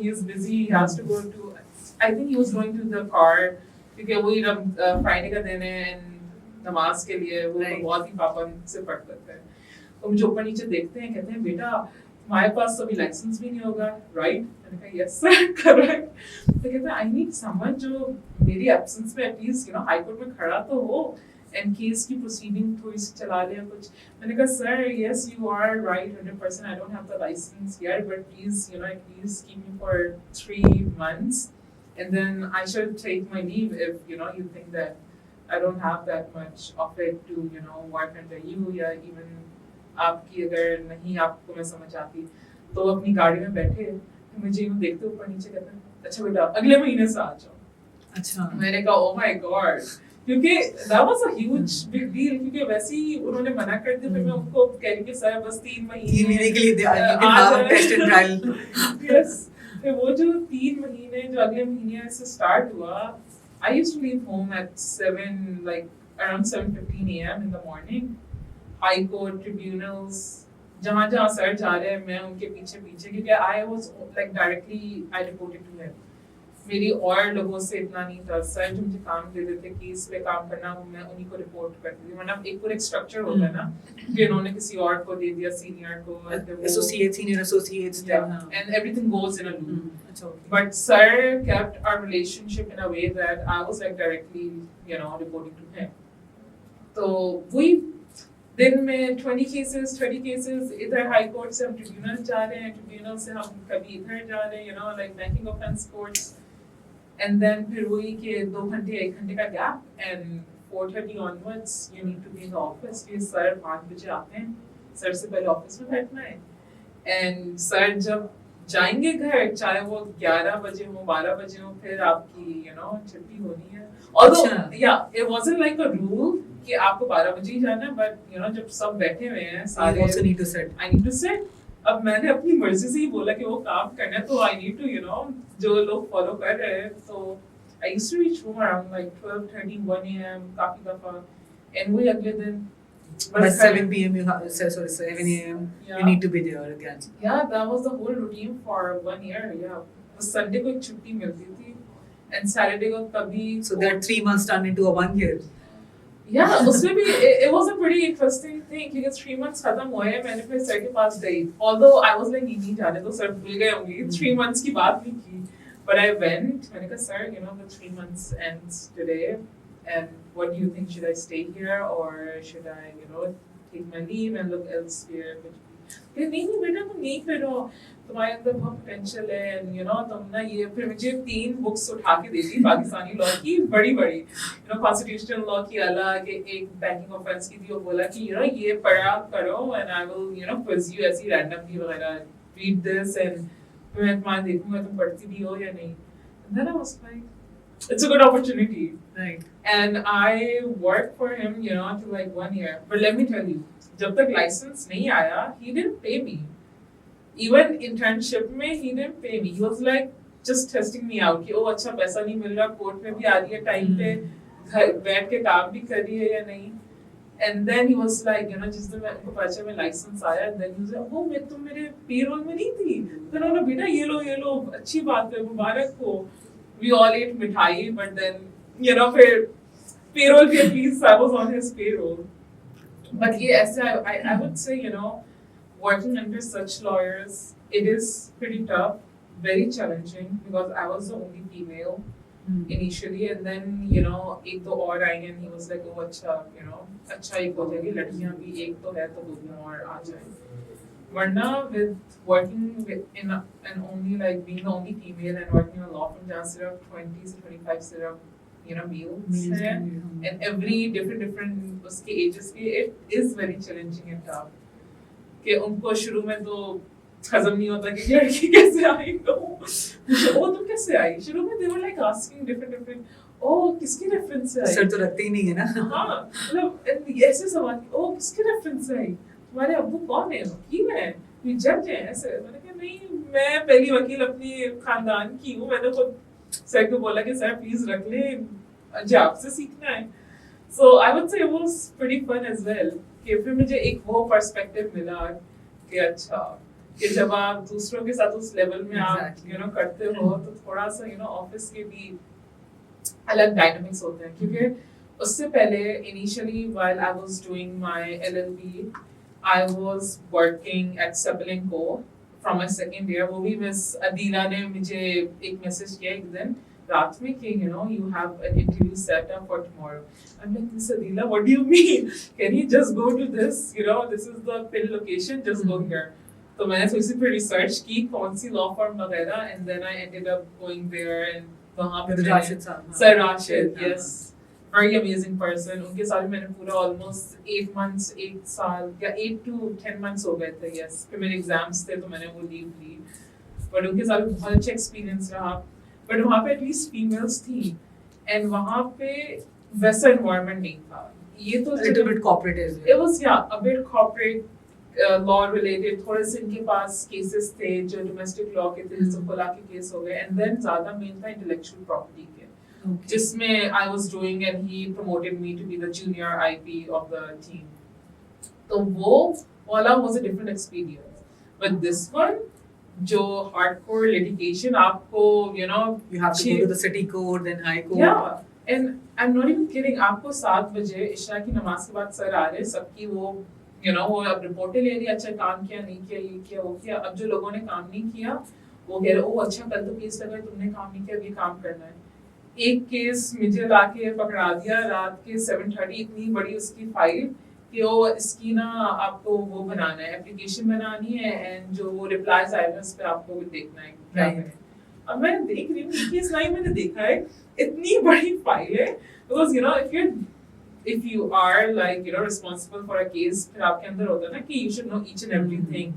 he is busy he has to go to I think he was going to the car क्योंकि वही फ्राइडे का दिन है एंड नमाज के लिए वो बहुत ही पाबंद से पढ़ करते हैं तो मुझे ऊपर नीचे देखते हैं कहते हैं बेटा हमारे पास तो अभी लाइसेंस भी नहीं होगा राइट मैंने कहा यस सर करेक्ट तो कहते हैं आई नीड समवन जो मेरी एब्सेंस में एटलीस्ट हाई कोर्ट में खड़ा तो हो एंड केस की प्रोसीडिंग थोड़ी सी चला ले कुछ मैंने कहा sir yes you are right 100% I don't have the licence yet but please at least keep me for 3 months and then I should take my leave if you think that I don't have that much of it to work under you या even आपकी अगर नहीं आपको मैं समझ आती तो अपनी गाड़ी में बैठे मुझे यूं देखते ऊपर नीचे कहते हैं अच्छा बेटा अगले महीने से आ जाओ अच्छा मैंने कहा ओ माय गॉड क्योंकि that was a huge big deal क्योंकि वैसे ही उन्होंने मना कर दिया फिर मैं उनको कह रही कि सर बस 3 महीने के लिए टेस्ट एंड ट्रायल यस फिर वो जो 3 महीने जो अगले महीने से स्टार्ट हुआ I used to leave home at 7 like around 7:15 a.m. in the morning high court tribunals जहाँ जहाँ सर जा रहे हैं मैं उनके पीछे पीछे क्योंकि I was like directly I reported to him मेरी और लोगों से इतना नहीं था सर जो मुझे काम दे देते केस पे काम करना मैं उन्हीं को रिपोर्ट करती थी मतलब एक पूरा स्ट्रक्चर होता है ना कि इन्होंने किसी और को दे दिया सीनियर को associate senior associates and everything goes in a loop but sir kept our relationship in a way that I was like directly reporting to him तो वही दिन में 20 cases इधर हाई कोर्ट से हम ट्रिब्यूनल जा रहे हैं ट्रिब्यूनल से हम कभी इधर जा रहे हैं like banking offence courts and then फिर वही के 2 घंटे 1 घंटे का gap and 4:30 onwards you need to be in the office ये सर 5 बजे आते हैं सर से पहले ऑफिस में बैठना है एंड सर जब जाएंगे घर चाहे वो 11 बजे हो 12 बजे हो फिर आपकी छुट्टी होनी है although yeah it wasn't like a rule कि आपको 12 बजे ही जाना है बट जब सब बैठे हुए हैं सारे also need to sit I need to sit अब मैंने अपनी मर्जी से ही बोला कि वो काम करना है तो I need to जो लोग फॉलो कर रहे हैं तो I used to reach home around like 12:30 1 a.m. काफी दफा and वही अगले दिन by 7 p.m. 7 a.m. you need to be there again yeah that was the whole routine for 1 year yeah Sunday को एक छुट्टी मिलती थी and Saturday को तभी so that 3 months turned into a 1 year yeah उसमें भी it was a pretty interesting thing क्योंकि 3 months खत्म हुए मैंने फिर सर के पास गई although I was like नहीं जाने तो सर भूल गए होंगे 3 months की बात नहीं की but I went मैंने कहा sir the 3 months ends today and what do you think should I stay here or should I take my leave and look elsewhere नहीं बेटा तुम यहीं पे रहो तुम्हारे अंदर बहुत पोटेंशियल है एंड तुम ना ये फिर मुझे 3 बुक्स उठा के दी थी पाकिस्तानी लॉ की बड़ी कॉन्स्टिट्यूशनल लॉ की अलग एक बैंकिंग ऑफेंस की थी वो बोला कि ये पढ़ा करो and I will quiz you ऐसी रैंडमली वगैरह रीड दिस एंड मैं तुम्हारा देखूंगा तुम पढ़ती भी हो या नहीं and then I was like it's a good opportunity. Right. And I worked for him, till like 1 year. But let me tell you, जब तक license नहीं आया, he didn't pay me. Even internship में he didn't pay me. He was like just testing me out कि ओ अच्छा पैसा नहीं मिल रहा, कोर्ट में भी आ रही है टाइम पे, घर बैठ के काम भी कर रही है या नहीं. And then he was like, जिस दिन उनको पता चला लाइसेंस आया, then he was like, oh मैं तो मेरे पेरोल में नहीं थी. तो उन्होंने बेटा ये लो अच्छी बात है, मुबारक हो. We all ate मिठाई, but then फिर payroll पे at least I was on his payroll. But ये ऐसे I would say working under such lawyers, it is pretty tough, very challenging because I was the only female initially, and then एक दो और आई and he was like, oh अच्छा एक हो जाएगी, लड़कियां भी एक तो है तो दो और आ जाए. वरना with working in and only like being the only female and working in a law firm जहाँ सिर्फ 20 से 25 सिर्फ males हैं and every different उसके ages के, it is very challenging and tough. कि उनको शुरू में तो हजम नहीं होता कि लड़की कैसे आई वो तुम कैसे आई शुरू में they were like asking different किसकी रेफरेंस से आई सर तो रखते ही नहीं है ना हाँ मतलब ऐसे सवाल किसके रेफरेंस से आई तुम्हारे अब्बू कौन है वकील है कोई जज है ऐसे मैंने कहा नहीं मैं पहली वकील अपनी खानदान की हूँ मैंने खुद सर को बोला कि सर प्लीज रख ले मुझे आपसे सीखना है so I would say it was pretty fun as well कि फिर मुझे एक वो पर्सपेक्टिव मिला कि अच्छा कि जब आप दूसरों के साथ उस लेवल में आप करते हो तो थोड़ा सा ऑफिस के भी अलग डायनामिक्स होते हैं क्योंकि उससे पहले initially while I was doing my LLB I was working at सेबलिंग को फ्रॉम माय सेकंड ईयर वो भी मिस अदीला ने मुझे एक मैसेज किया एक दिन रात में कि you have an interview set up for tomorrow. I'm like, Miss Adila, what do you mean? Can you just go to this? This is the pin location. Just go here. तो मैंने थोड़ी सी फिर रिसर्च की कौन सी law firm वगैरह and then I ended up going there and वहाँ पे राशिद साहब sir Rashid yes very amazing person उनके साथ मैंने पूरा almost 8 months 8 साल या 8 to 10 months हो गए थे yes फिर मेरे एग्जाम्स थे तो मैंने वो लीव ली but उनके साथ बहुत अच्छा एक्सपीरियंस रहा बट वहाँ पे एटलीस्ट फीमेल्स थी एंड वहाँ पे वैसा एनवायरनमेंट नहीं था ये तो little bit corporate it was a bit corporate law related थोड़े से इनके पास केसेस थे जो डोमेस्टिक लॉ के थे जैसे खुला के केस हो गए एंड देन ज्यादा मेन था इंटेलेक्चुअल प्रॉपर्टी के जिसमें I was doing and he promoted me to be the junior IP of the team तो वो वाला was a different experience but this one जो hardcore litigation आपको you have to go to the city court then high court yeah and I'm not even kidding आपको 7 बजे इशा की नमाज के बाद सर आ रहे सबकी वो वो अब रिपोर्टें ले रही अच्छा काम किया नहीं किया ये किया वो किया अब जो लोगों ने काम नहीं किया वो कह रहे ओ अच्छा कल तो केस लगा तुमने काम नहीं किया अब ये काम करना है एक केस मुझे लाके पकड़ा दिया रात के 7:30 इतनी बड़ी उसकी फाइल कि वो इसकी ना आपको वो बनाना है एप्लीकेशन बनानी है एंड जो वो रिप्लाईज आए उस पे आपको भी देखना है क्या करें अब मैं देख रही हूँ केस लाइन मैंने देखा है इतनी बड़ी फाइल है because if you are like responsible for a case फिर आपके अंदर होता है ना कि you should know each and everything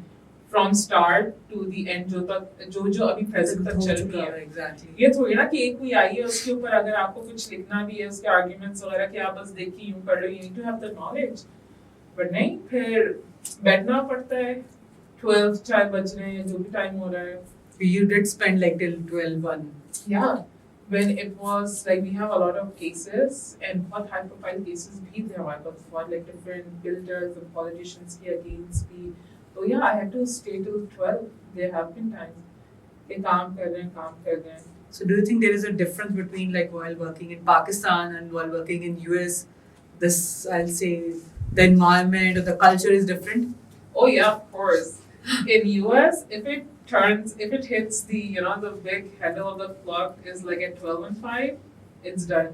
from start to the end जो अभी present तक चल रही है exactly ये थोड़ी ना कि एक कोई आई है उसके ऊपर अगर आपको कुछ लिखना भी है उसके आर्गुमेंट्स वगैरह कि आप बस देखिए यूं कर रहे हो you need to have the knowledge but नहीं फिर बैठना पड़ता है 12 4 बज रहे हैं जो भी टाइम हो रहा है you did spend like till 12-1 yeah when it was like we have a lot of cases and बहुत high profile cases भी थे हमारे पास बहुत like different builders and politicians के against भी तो yeah I had to stay till 12 there have been times कि काम कर रहे हैं so do you think there is a difference between like while working in Pakistan and while working in US this I'll say the environment or the culture is different oh yeah of course in US if it hits the the big handle of the clock is like at 12 and 5 it's done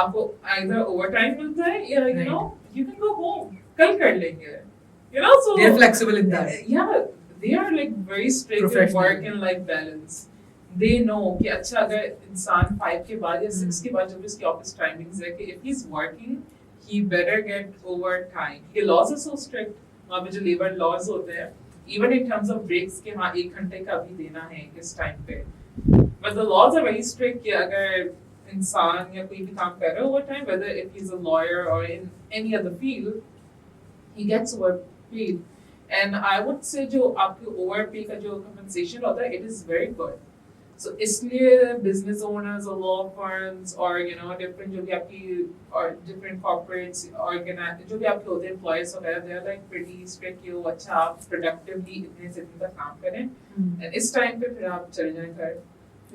आपको either overtime मिलता है या you can go home कल कर लेंगे so they're flexible in that yeah they are like very strict in work and life balance they know कि अच्छा अगर इंसान 5 के बाद या 6 के बाद जब उसकी ऑफिस टाइमिंग्स है कि if he's working he better get overtime the laws are so strict वहाँ पे जो labor laws होते हैं even in terms of breaks कि हाँ 1 घंटे का भी देना है इस टाइम पे but the laws are very strict कि अगर इंसान या कोई भी काम कर रहा है over time, whether if he's a lawyer or in any other field, he gets overpaid. And I would say जो आपके overpay का जो compensation होता है, it is very good. So इसलिए business owners or law firms or different जो भी आपकी or different corporates जो भी आपके होते हैं employees वगैरह, they are like pretty strict कि वो अच्छा आप productively इतने से इतने तक काम करें and इस time पे फिर आप चले जाएं घर,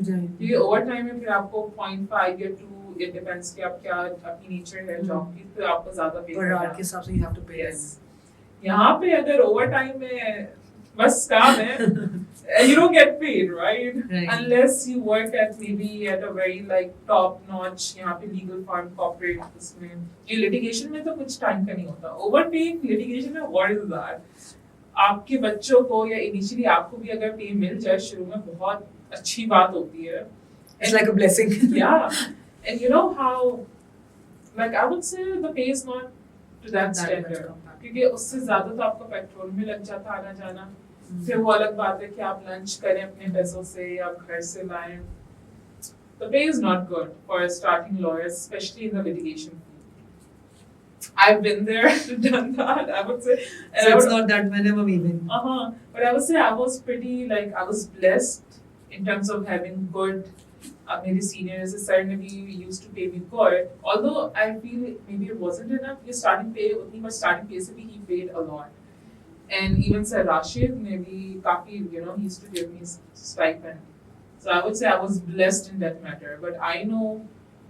क्योंकि ओवर टाइम में फिर आपको 0.5 या 2 it depends कि आप क्या आपकी नेचर है जॉब की, तो आपको ज्यादा पे पर आवर के हिसाब से you have to pay yes. यहाँ पे अगर ओवर टाइम में बस काम है you don't get paid, right? Unless you work at maybe at a very like top notch यहाँ पे legal firm corporate उसमें ये litigation में तो कुछ टाइम का नहीं होता, overpaying litigation में what is that? आपके बच्चों को या initially आपको भी अगर पे मिल जाए शुरू में बहुत अच्छी बात होती है. It's like a blessing. Yeah, and you know how like I would say the pay is not to that standard. क्योंकि उससे ज्यादा तो आपका पेट्रोल में लग जाता आना जाना, फिर वो अलग बात है कि आप लंच करें अपने पैसों से या आप घर से लाएं. The pay is not good for starting lawyers, especially in the litigation field. I've been there, done that. I would say, and so it's not that minimum even. But I would say I was pretty like I was blessed in terms of having good. Maybe seniors certainly used to pay me good. Although I feel maybe it wasn't enough. Your starting pay, but starting pay se bhi he paid a lot. And even Sir Rashid, maybe kafi, he used to give me stipend. So I would say I was blessed in that matter. But I know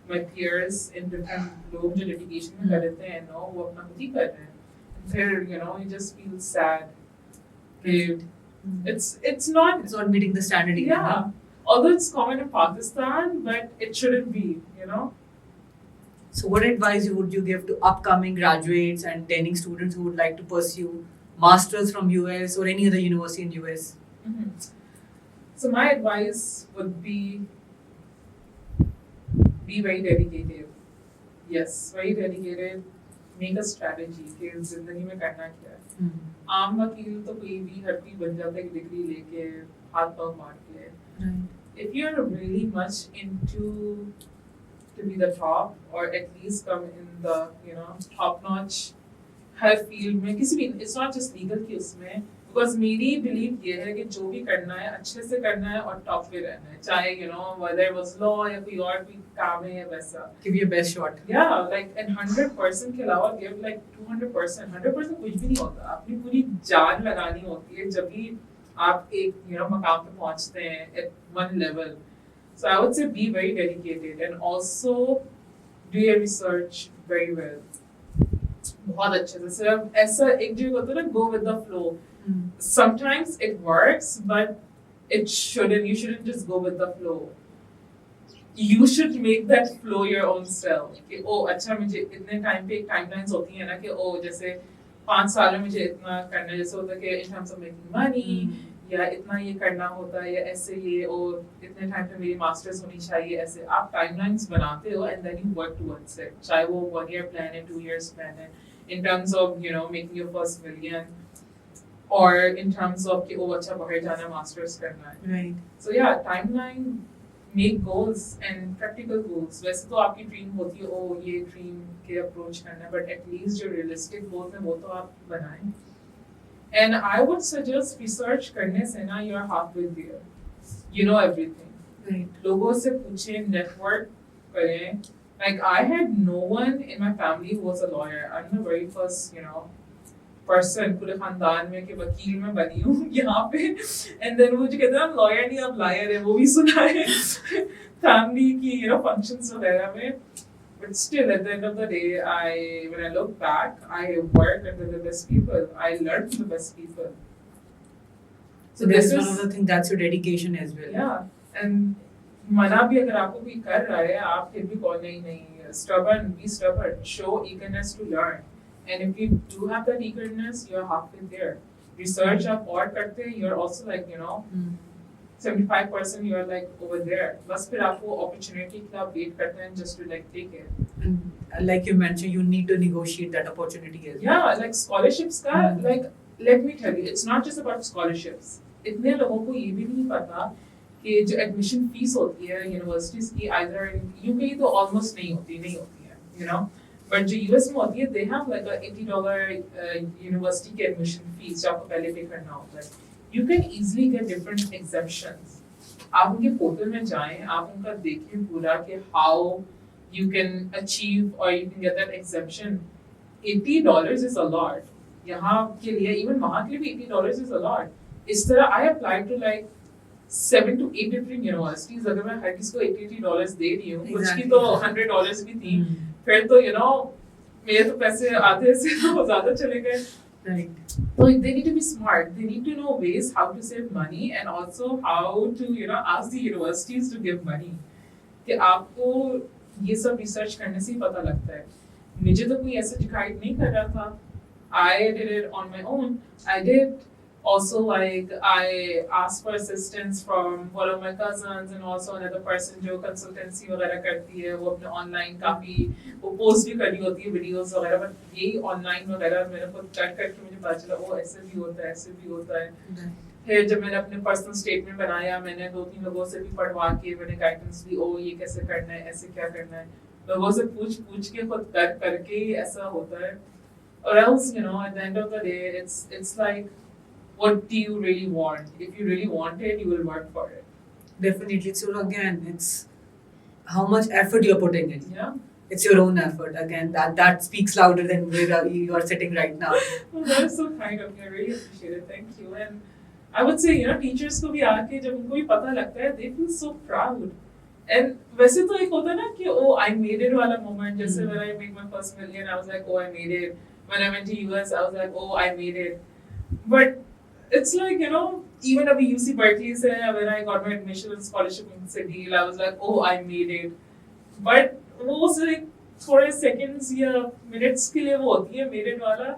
my peers in different log jo litigation mein kar rehte hain, no, wo apna khud hi kar rahe hain. Then you just feel sad. It's not meeting the standard even. Yeah. Although it's common in Pakistan, but it shouldn't be, So what advice would you give to upcoming graduates and training students who would like to pursue masters from US or any other university in US? Mm-hmm. So my advice would be very dedicated. Yes, very dedicated. Make a strategy कि जिंदगी में करना क्या है. आम वकील तो कोई भी हर कोई बन जाता है डिग्री लेके हाथ पाँव मार के. If you're really much into to be the top or at least come in the top notch her field में किसी भी, it's not just legal की उसमें, because मेरी belief ये है कि जो भी करना है अच्छे से करना है और top पे रहना है, चाहे whether it was law या कोई और भी काम है वैसा. Give your best shot. Yeah, like and 100% के अलावा give like 200%. 100% कुछ भी नहीं होता, अपनी पूरी जान लगानी होती है जब भी आप एक मकाम पे पहुंचते हैं at one level. So I would say be very dedicated and also do your research very well. बहुत अच्छे से, सिर्फ ऐसा एक जो होता है ना go with the flow. Sometimes it works, but it shouldn't. You shouldn't just go with the flow. You should make that flow your own self. कि अच्छा मुझे इतने टाइम पे एक टाइमलाइंस होती है ना कि जैसे 5 साल में मुझे इतना करना है, जैसे होता है कि in terms of making money या इतना ये करना होता है या ऐसे ये और इतने टाइम पे मेरी मास्टर्स होनी चाहिए, ऐसे आप टाइमलाइंस बनाते हो and then you work towards it. चाहे वो 1 year plan है, 2 years plan है, in terms of making your first million or in terms of कि अच्छा बाहर जाना मास्टर्स करना है. Right. So yeah, timeline, make goals and practical goals. वैसे तो आपकी ड्रीम होती है ये ड्रीम के अप्रोच करना है, but at least जो realistic goals हैं वो तो आप बनाएं. And I would suggest research करने से ना you're halfway there. You know everything. Right. लोगों से पूछें, network करें. Like I had no one in my family who was a lawyer. I'm the very first, person पूरे खानदान में कि वकील में बनी हूँ यहाँ पे. And then वो जो कहते हैं ना lawyer नहीं आप liar है, वो भी सुना है family की functions वगैरह में. But still, at the end of the day, when I look back, I worked under the best people. I learned from the best people. So this is one of the things, that's your dedication as well. Yeah, and मना भी अगर आपको कोई कर रहा है, आप फिर भी कौन नहीं. Stubborn, be stubborn. Show eagerness to learn. And if you do have that eagerness, you're halfway there. Research आप और करते हैं, you're also like 75% you're like over there. बस फिर आपको opportunity के लिए आप wait करते हैं just to like take it. And like you mentioned, you need to negotiate that opportunity as well. Yeah, like scholarships का like let me tell you, it's not just about scholarships. इतने लोगों को ये भी नहीं पता कि जो एडमिशन फीस होती है यूनिवर्सिटीज की आइदर यूके तो ऑलमोस्ट नहीं होती है बट जो यूएस में होती है they have like a $80 university की एडमिशन फीस जो आपको पहले पे करना होता है. You can easily get different exemptions. आप उनके पोर्टल में जाएं, आप उनका देखें पूरा कि हाउ यू कैन अचीव और you can get that exemption. $80 is a lot. यहाँ के लिए इवन वहाँ के लिए भी $80 इज अ लॉट. इस तरह I apply to like 7 to 8 different universities. अगर मैं हर किसी को $80 दे रही हूँ, कुछ की तो $100 भी थी, फिर तो मेरे तो पैसे आधे से तो ज़्यादा चले गए. Right. So they need to be smart. They need to know ways how to save money and also how to ask the universities to give money. कि आपको ये सब रिसर्च करने से ही पता लगता है. मुझे तो कोई ऐसा गाइड नहीं कर रहा था. I did it on my own. I did also like I asked for assistance from one of my cousins and also another person जो consultancy वगैरह करती है. वो अपने ऑनलाइन काफी वो पोस्ट भी करी होती है वीडियोस वगैरह. बट यही ऑनलाइन वगैरह मेरे को कट करके मुझे पता चला वो ऐसे भी होता है. फिर जब मैंने अपने पर्सनल स्टेटमेंट बनाया, मैंने 2-3 लोगों से भी पढ़वा के मैंने गाइडेंस ली. ओ ये कैसे करना है, ऐसे क्या करना है, लोगों से पूछ के खुद करके ही ऐसा होता है. Or else, at the end of the day, it's like, what do you really want? If you really want it, you will work for it. Definitely. So again, it's how much effort you're putting in. Yeah. It's your own effort. Again, that speaks louder than where you are sitting right now. Well, that is so kind of you. I really appreciate it. Thank you. And I would say, teachers को भी आके जब उनको भी पता लगता है, they feel so proud. And वैसे तो एक होता है ना कि oh I made it वाला moment. जैसे when I made my first million, I was like oh I made it. When I went to US, I was like oh I made it. But it's like even अभी UC Berkeley से when I got my admission and scholarship in City, I was like oh I made it. But वो सिर्फ थोड़े seconds या minutes के लिए वो होती है made it वाला.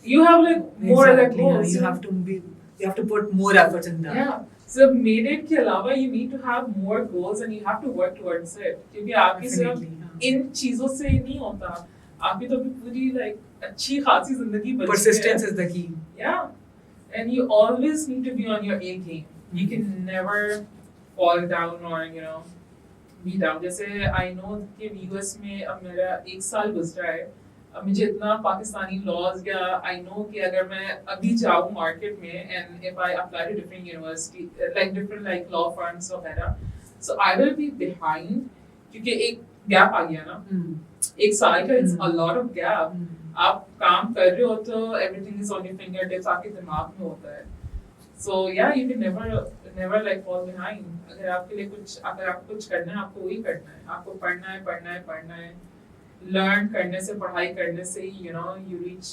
You have like more like goals. You have to put more effort in that. Yeah. So made it के अलावा you need to have more goals and you have to work towards it. क्योंकि आपकी सिर्फ इन चीजों से नहीं होता. आपकी तो पूरी like अच्छी खासी जिंदगी बची है. Persistence is the key. Yeah. And you always need to be on your A game. You can never fall down or be down. जैसे I know कि US में अब मेरा 1 साल गुजरा है. अब मुझे इतना पाकिस्तानी लॉज या I know कि अगर मैं अभी जाऊँ मार्केट में and if I apply to different university like different like law firms वगैरह, so I will be behind क्योंकि एक गैप आ गया ना. 1 साल का it's a lot of gap. आप काम कर रहे हो तो everything is on your fingertips, आपके दिमाग में होता है. So yeah, you can never like fall behind. अगर आपको कुछ करना है, आपको वही करना है. आपको पढ़ना है. Learn करने से, पढ़ाई करने से you reach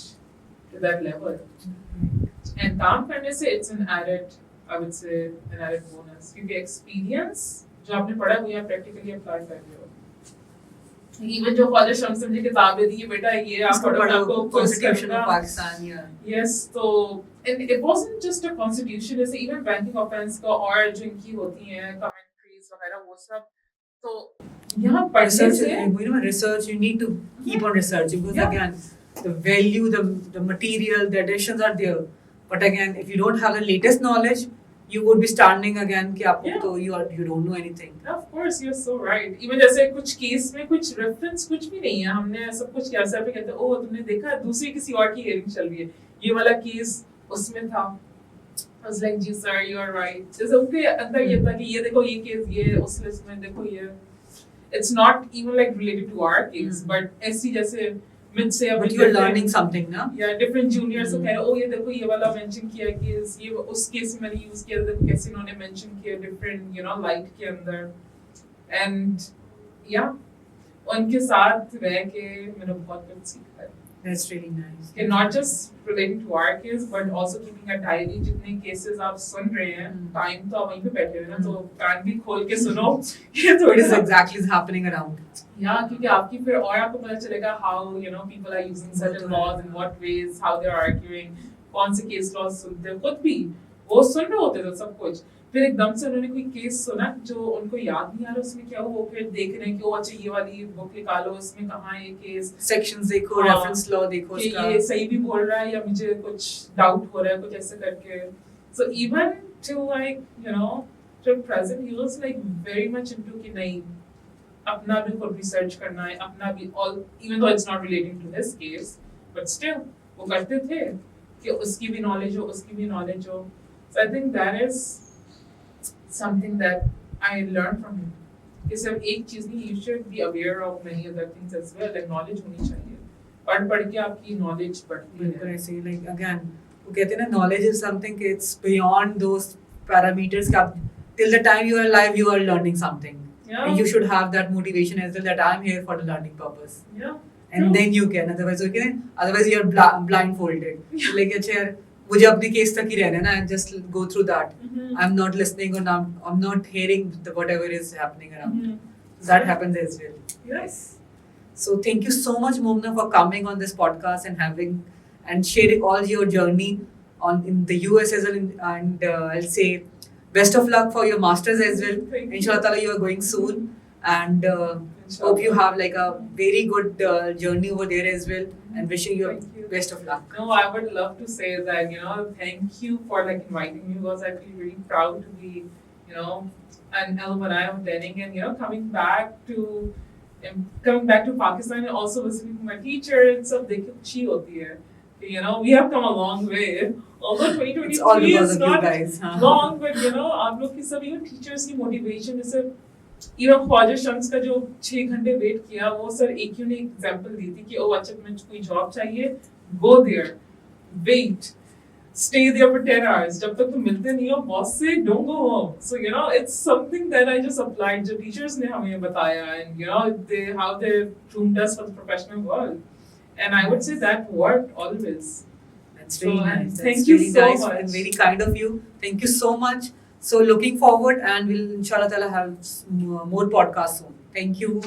to that level. And काम करने से it's an added, I would say, an added bonus. क्योंकि experience जो आपने पढ़ा है वो आप practically apply कर रहे हो. Even जो कॉलेज हमसे मुझे किताबें दी बेटा ये आप पढ़ो आपको Constitution of Pakistan. Yeah. Yes, so and it wasn't just a constitution, it's even banking offense का और जो इनकी होती हैं commentaries वगैरह वो सब. तो यहाँ पढ़ने से research you need to keep on researching because again the value, the material, the additions are there. But again, if you don't have the latest knowledge, you would be standing again कि आपको तो you don't know anything. Of course, you're so right. Even जैसे कुछ case में कुछ reference कुछ भी नहीं है. हमने सब कुछ क्या सर पे कहते ओ तुमने देखा दूसरी किसी और की hearing चल रही है. ये वाला केस उसमें था. I was like ji sir, you are right. जैसे उनके अंदर ये था कि ये देखो ये केस ये उस लिस्ट में देखो ये. It's not even like related to our case, but ऐसी जैसे मुझसे but you are learning something ना. Yeah, different juniors को कह रहे ओ ये देखो ये वाला mention किया केस ये उस केस में मैंने use किया देखो कैसे इन्होंने mention किया different light के अंदर. And yeah, उनके साथ रह के मैंने बहुत कुछ सीखा है. That's really nice. Okay, not just relating to our case, but also keeping a diary. जितने cases आप सुन रहे हैं, time तो आप वहीं पे बैठे हुए ना, तो कान भी खोल के सुनो. ये What is exactly happening around? Yeah, क्योंकि आपकी फिर और आपको पता चलेगा how people are using certain laws in what ways, how they are arguing, कौन से case laws सुनते हैं खुद भी वो सुन रहे होते थे सब कुछ. फिर एकदम से उन्होंने कोई केस सुना जो उनको याद नहीं आ रहा उसमें क्या वो फिर देख रहे हैं कि वो अच्छा ये वाली बुक निकालो इसमें कहाँ है केस सेक्शंस देखो रेफरेंस लॉ देखो कि ये सही भी बोल रहा है या मुझे कुछ डाउट हो रहा है कुछ ऐसे करके. So even to like till present, he was like very much into कि नहीं अपना भी खुद research करना है, अपना भी all, even though it's not relating to his case, but still वो करते थे कि उसकी भी knowledge हो, उसकी भी knowledge हो. So I think that is something that I learned from him. कि सिर्फ एक चीज नहीं, you should be aware of many other things as well. Like knowledge होनी चाहिए. पढ़ के आपकी knowledge बढ़ती बिल्कुल है. ऐसे ही like again वो कहते हैं ना knowledge is something it's beyond those parameters कि आप till the time you are alive you are learning something. Yeah. And you should have that motivation as well that I'm here for the learning purpose. Yeah. And True. then you can otherwise you're blindfolded. So like अच्छा यार मुझे अपने case तक ही रहना है ना and just go through that. Mhm. I'm not listening or I'm not hearing whatever is happening around. Mhm. That happens as well. Yes. So thank you so much, Momna, for coming on this podcast and sharing all your journey in the US as well. And I'll say best of luck for your masters as well. Thank you. Inshallah ta'ala, you are going soon. And Inshallah. hope you have like a very good journey over there as well. And wishing you Thank you. best of luck. No, I would love to say that, thank you for like inviting me, because I feel really proud to be, an alumni of Denning, and coming back to Pakistan and also visiting my teacher and stuff. देखिए अच्छी होती है. We have come a long way. Although 2023 It's all because is of you not guys. Huh? long, but आप लोग की सब teachers की motivation जैसे ख्वाजा शम्स का जो 6 घंटे वेट किया, वो सर एक ही ने एग्जांपल दी थी कि ओ अच्छा तुम्हें कोई जॉब चाहिए, go there, wait, stay there for 10 hours, जब तक तुम मिलते नहीं हो बॉस से, don't go home. So it's something that I just applied, जो teachers ने हमें बताया, and how they groomed us for the professional world, and I would say that worked always. That's really nice. That's Thank you really so nice much. and very kind of you. Thank you so much. So looking forward, and we'll inshallah ta'ala have more podcasts soon. Thank you.